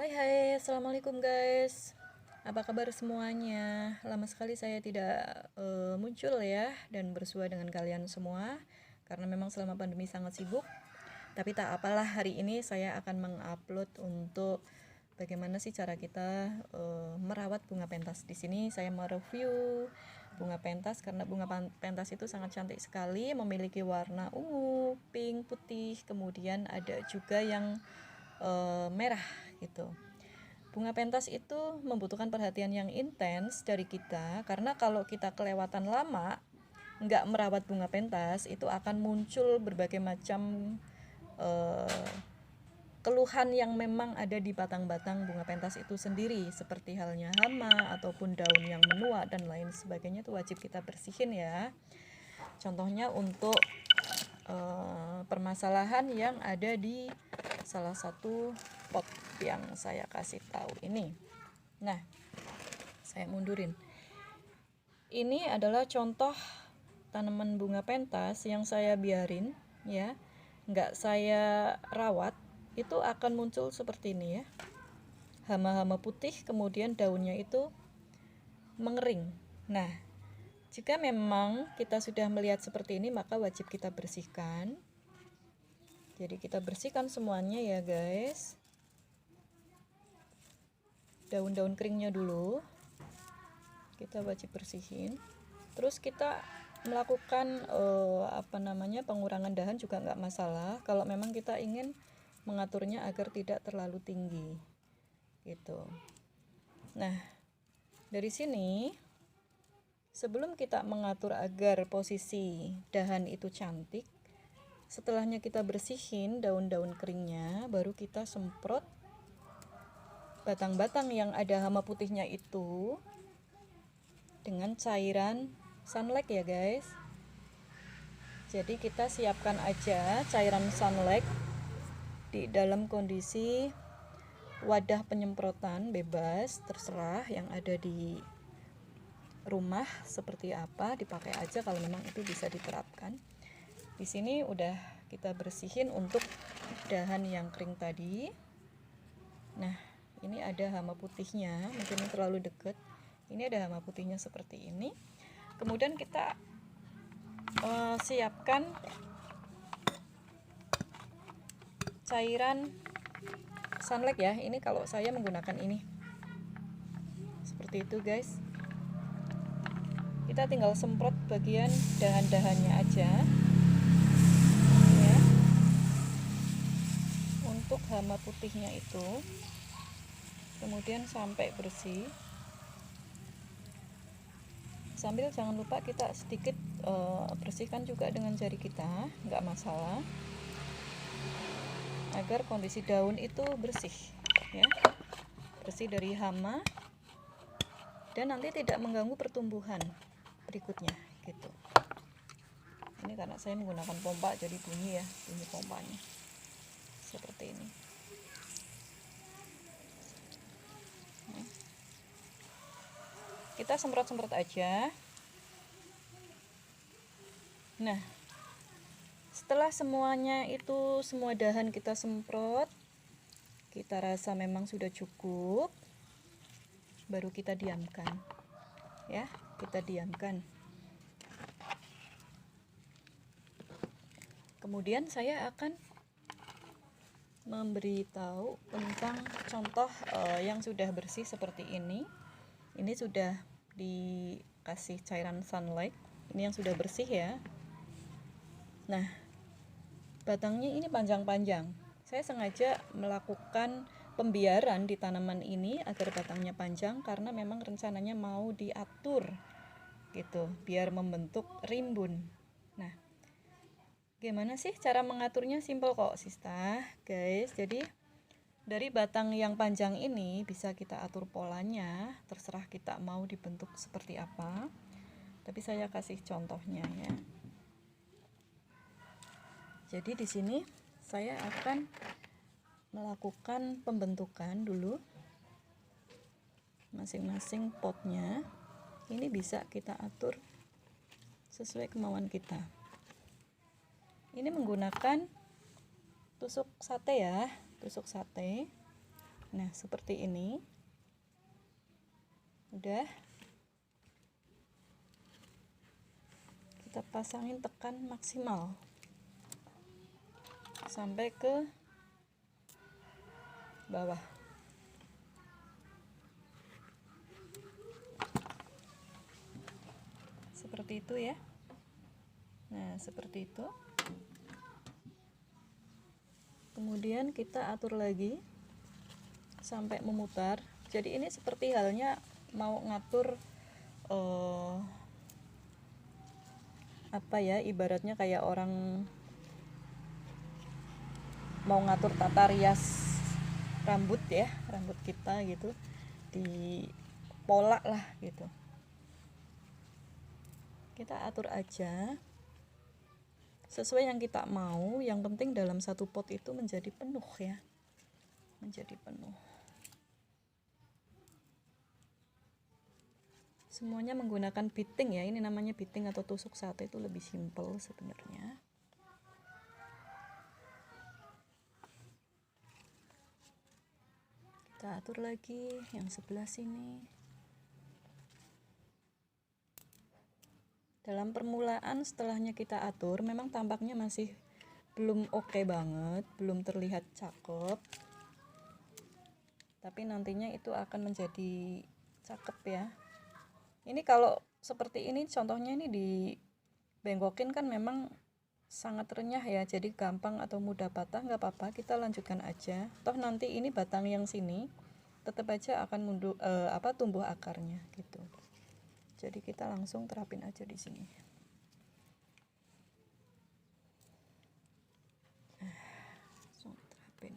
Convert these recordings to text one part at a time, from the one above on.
Hai, assalamualaikum guys. Apa kabar semuanya? Lama sekali saya tidak muncul ya dan bersua dengan kalian semua karena memang selama pandemi sangat sibuk. Tapi tak apalah, hari ini saya akan mengupload untuk bagaimana sih cara kita merawat bunga pentas. Di sini saya mereview bunga pentas karena bunga pentas itu sangat cantik sekali, memiliki warna ungu, pink, putih, kemudian ada juga yang merah gitu. Bunga pentas itu membutuhkan perhatian yang intens dari kita, karena kalau kita kelewatan lama nggak merawat bunga pentas, itu akan muncul berbagai macam keluhan yang memang ada di batang-batang bunga pentas itu sendiri, seperti halnya hama ataupun daun yang menua dan lain sebagainya. Itu wajib kita bersihin ya. Contohnya untuk permasalahan yang ada di salah satu pot yang saya kasih tahu ini. Nah, saya mundurin. Ini adalah contoh tanaman bunga pentas yang saya biarin ya, nggak saya rawat, itu akan muncul seperti ini ya, hama-hama putih, kemudian daunnya itu mengering. Nah, jika memang kita sudah melihat seperti ini, maka wajib kita bersihkan. Jadi kita bersihkan semuanya ya guys, daun-daun keringnya dulu kita wajib bersihin. Terus kita melakukan pengurangan dahan juga nggak masalah kalau memang kita ingin mengaturnya agar tidak terlalu tinggi gitu. Nah, dari sini sebelum kita mengatur agar posisi dahan itu cantik, setelahnya kita bersihin daun-daun keringnya, baru kita semprot batang-batang yang ada hama putihnya itu dengan cairan sunlight ya guys. Jadi kita siapkan aja cairan sunlight di dalam kondisi wadah penyemprotan bebas, terserah yang ada di rumah seperti apa, dipakai aja kalau memang itu bisa diterapkan. Di sini udah kita bersihin untuk dahan yang kering tadi. Nah, ini ada hama putihnya, mungkin ini terlalu deket. Ini ada hama putihnya seperti ini. Kemudian kita siapkan cairan sunlight ya. Ini kalau saya menggunakan ini seperti itu guys. Kita tinggal semprot bagian dahan-dahannya aja ya, untuk hama putihnya itu, kemudian sampai bersih. Sambil jangan lupa kita sedikit bersihkan juga dengan jari kita, nggak masalah, agar kondisi daun itu bersih ya, bersih dari hama dan nanti tidak mengganggu pertumbuhan berikutnya gitu. Ini karena saya menggunakan pompa jadi bunyi ya, bunyi pompanya seperti ini. Kita semprot-semprot aja. Nah, setelah semuanya itu, semua dahan kita semprot, kita rasa memang sudah cukup, baru kita diamkan ya, kita diamkan. Kemudian saya akan memberitahu tentang contoh yang sudah bersih seperti ini. Ini sudah dikasih cairan sunlight, ini yang sudah bersih ya. Nah, batangnya ini panjang-panjang. Saya sengaja melakukan pembiaran di tanaman ini agar batangnya panjang karena memang rencananya mau diatur gitu, biar membentuk rimbun. Nah, gimana sih cara mengaturnya? Simple kok Sista guys. Jadi dari batang yang panjang ini bisa kita atur polanya, terserah kita mau dibentuk seperti apa. Tapi saya kasih contohnya ya. Jadi di sini saya akan melakukan pembentukan dulu masing-masing potnya. Ini bisa kita atur sesuai kemauan kita. Ini menggunakan tusuk sate ya, tusuk sate. Nah, seperti ini. Udah. Kita pasangin, tekan maksimal sampai ke bawah. Seperti itu ya. Nah, seperti itu. Kemudian kita atur lagi sampai memutar. Jadi ini seperti halnya mau ngatur apa ya, ibaratnya kayak orang mau ngatur tata rias rambut ya, rambut kita gitu, di pola lah gitu. Kita atur aja sesuai yang kita mau. Yang penting dalam satu pot itu menjadi penuh ya, menjadi penuh. Semuanya menggunakan beating ya. Ini namanya beating atau tusuk sate, itu lebih simple sebenarnya. Kita atur lagi yang sebelah sini. Dalam permulaan setelahnya kita atur, memang tampaknya masih belum oke banget, belum terlihat cakep. Tapi nantinya itu akan menjadi cakep ya. Ini kalau seperti ini contohnya, ini dibengkokin kan memang sangat renyah ya, jadi gampang atau mudah patah, nggak apa-apa, kita lanjutkan aja. Toh nanti ini batang yang sini tetap aja akan tumbuh akarnya gitu. Jadi kita langsung terapin aja di sini. Langsung terapin.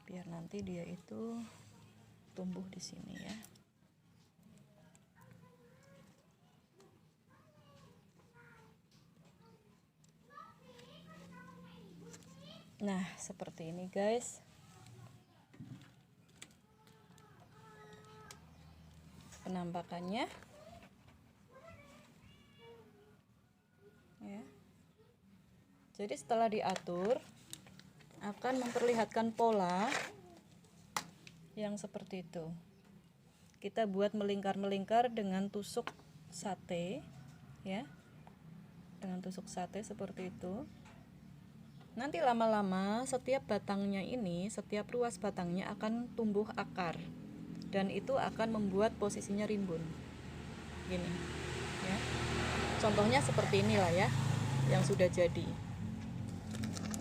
Biar nanti dia itu tumbuh di sini ya. Nah, seperti ini guys. Penampakannya. Ya. Jadi setelah diatur akan memperlihatkan pola yang seperti itu. Kita buat melingkar-melingkar dengan tusuk sate ya. Dengan tusuk sate seperti itu. Nanti lama-lama setiap batangnya ini, setiap ruas batangnya akan tumbuh akar, dan itu akan membuat posisinya rimbun gini ya. Contohnya seperti inilah ya, yang sudah jadi.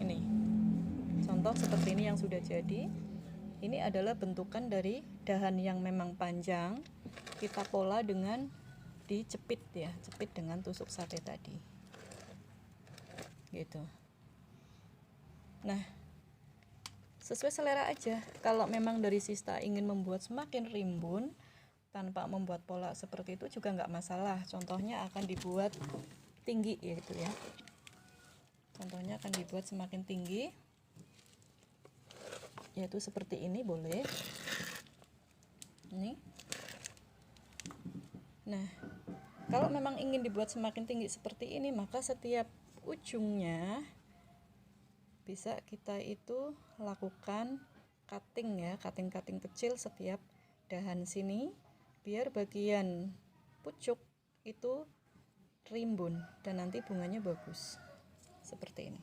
Ini contoh seperti ini yang sudah jadi. Ini adalah bentukan dari dahan yang memang panjang, kita pola dengan dicepit ya, cepit dengan tusuk sate tadi gitu. Nah, sesuai selera aja. Kalau memang dari Sista ingin membuat semakin rimbun tanpa membuat pola seperti itu juga nggak masalah. Contohnya akan dibuat tinggi yaitu ya. Contohnya akan dibuat semakin tinggi, yaitu seperti ini boleh. Ini. Nah, kalau memang ingin dibuat semakin tinggi seperti ini, maka setiap ujungnya bisa kita itu lakukan cutting ya, cutting kecil setiap dahan sini, biar bagian pucuk itu rimbun dan nanti bunganya bagus seperti ini.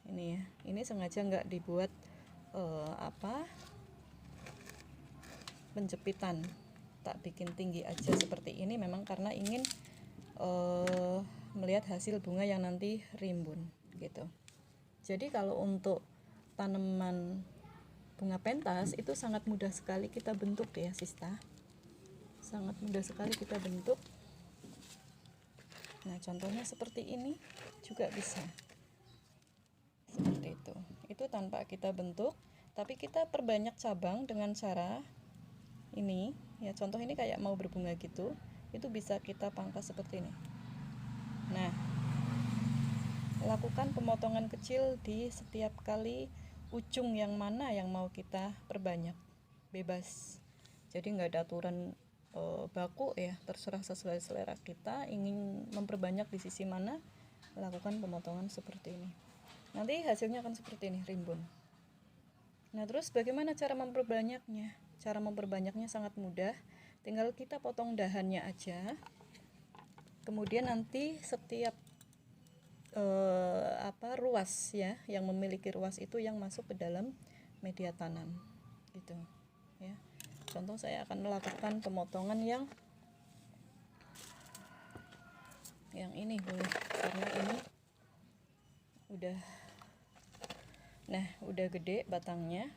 Ini ya, ini sengaja nggak dibuat penjepitan, tak bikin tinggi aja seperti ini, memang karena ingin melihat hasil bunga yang nanti rimbun gitu. Jadi kalau untuk tanaman bunga pentas itu sangat mudah sekali kita bentuk ya Sista, sangat mudah sekali kita bentuk. Nah, contohnya seperti ini juga bisa seperti itu tanpa kita bentuk, tapi kita perbanyak cabang dengan cara ini ya. Contoh ini kayak mau berbunga gitu, itu bisa kita pangkas seperti ini. Nah, lakukan pemotongan kecil di setiap kali ujung yang mana yang mau kita perbanyak, bebas. Jadi nggak ada aturan baku ya, terserah sesuai selera kita. Ingin memperbanyak di sisi mana, lakukan pemotongan seperti ini. Nanti hasilnya akan seperti ini, rimbun. Nah, terus bagaimana cara memperbanyaknya? Cara memperbanyaknya sangat mudah, tinggal kita potong dahannya aja. Kemudian nanti setiap ruas ya, yang memiliki ruas itu yang masuk ke dalam media tanam gitu ya. Contoh, saya akan melakukan pemotongan yang ini dulu, karena ini udah gede batangnya,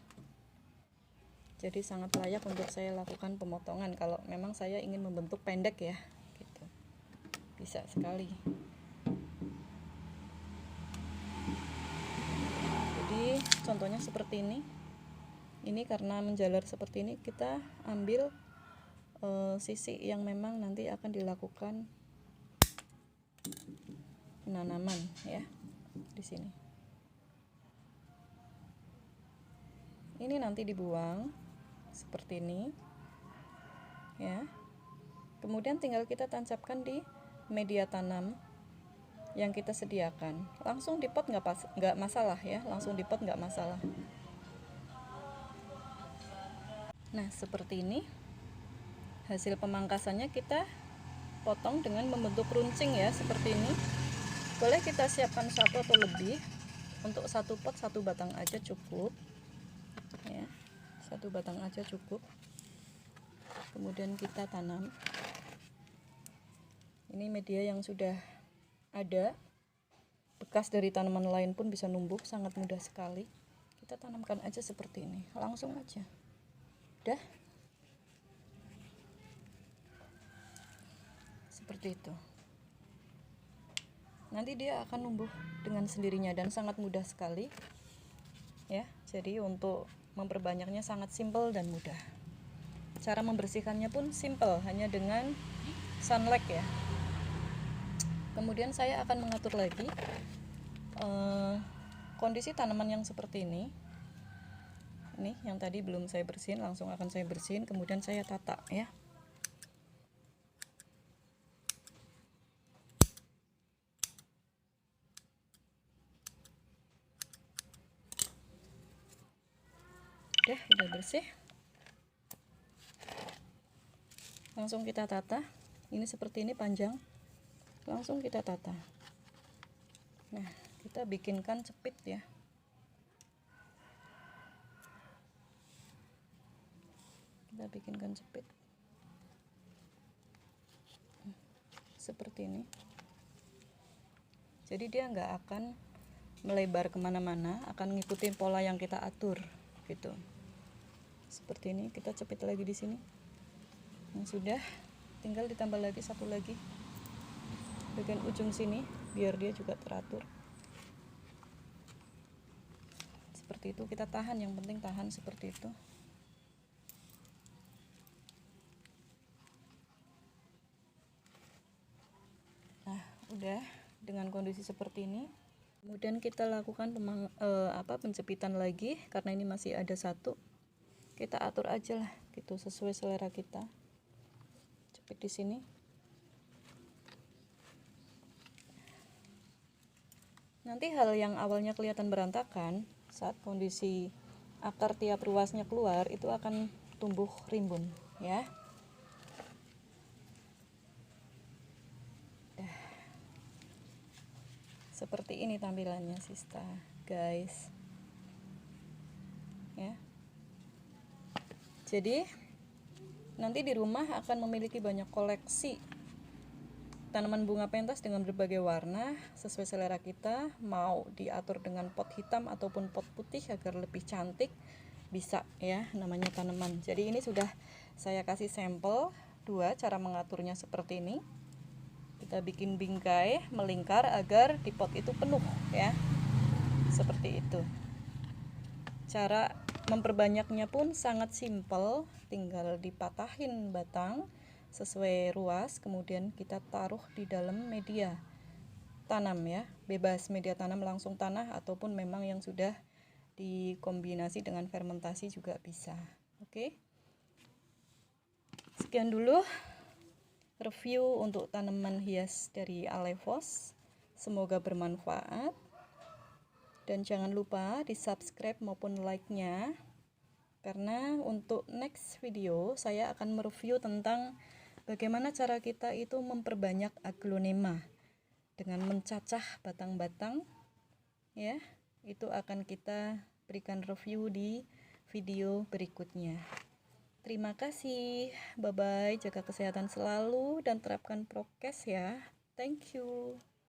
jadi sangat layak untuk saya lakukan pemotongan. Kalau memang saya ingin membentuk pendek ya gitu, bisa sekali. Jadi contohnya seperti ini. Ini karena menjalar seperti ini, kita ambil sisi yang memang nanti akan dilakukan penanaman ya, di sini. Ini nanti dibuang seperti ini ya. Kemudian tinggal kita tancapkan di media tanam yang kita sediakan. Langsung di pot nggak masalah ya, langsung di pot nggak masalah. Nah, seperti ini hasil pemangkasannya. Kita potong dengan membentuk runcing ya, seperti ini. Boleh kita siapkan satu atau lebih. Untuk satu pot satu batang aja cukup ya, satu batang aja cukup. Kemudian kita tanam. Ini media yang sudah ada, bekas dari tanaman lain pun bisa numbuh, sangat mudah sekali. Kita tanamkan aja seperti ini, langsung aja. Udah seperti itu. Nanti dia akan numbuh dengan sendirinya dan sangat mudah sekali ya. Jadi untuk memperbanyaknya sangat simpel dan mudah. Cara membersihkannya pun simpel, hanya dengan sunlight ya. Kemudian saya akan mengatur lagi kondisi tanaman yang seperti ini. Ini yang tadi belum saya bersihin, langsung akan saya bersihin, kemudian saya tata ya. Udah bersih. Langsung kita tata. Ini seperti ini panjang. Langsung kita tata. Nah, kita bikinkan cepit ya. Kita bikinkan cepit. Seperti ini. Jadi dia nggak akan melebar kemana-mana, akan ngikutin pola yang kita atur gitu. Seperti ini. Kita cepit lagi di sini. Yang sudah, tinggal ditambah lagi satu lagi bagian ujung sini biar dia juga teratur. Seperti itu. Kita tahan, yang penting tahan seperti itu. Nah, udah dengan kondisi seperti ini. Kemudian kita lakukan pencepitan lagi, karena ini masih ada satu. Kita atur aja lah gitu, sesuai selera kita. Cepit di sini. Nanti hal yang awalnya kelihatan berantakan, saat kondisi akar tiap ruasnya keluar, itu akan tumbuh rimbun ya. Seperti ini tampilannya Sista guys ya. Jadi nanti di rumah akan memiliki banyak koleksi tanaman bunga pentas dengan berbagai warna sesuai selera kita. Mau diatur dengan pot hitam ataupun pot putih agar lebih cantik, bisa ya, namanya tanaman. Jadi ini sudah saya kasih sampel 2 cara mengaturnya seperti ini. Kita bikin bingkai melingkar agar di pot itu penuh ya, seperti itu. Cara memperbanyaknya pun sangat simpel, tinggal dipatahin batang sesuai ruas, kemudian kita taruh di dalam media tanam ya, bebas media tanam langsung tanah ataupun memang yang sudah dikombinasi dengan fermentasi juga bisa. Oke, sekian dulu review untuk tanaman hias dari Alevos. Semoga bermanfaat. Dan jangan lupa di subscribe maupun like-nya, karena untuk next video saya akan mereview tentang bagaimana cara kita itu memperbanyak aglonema dengan mencacah batang-batang, ya. Itu akan kita berikan review di video berikutnya. Terima kasih, bye bye, jaga kesehatan selalu dan terapkan prokes ya. Thank you.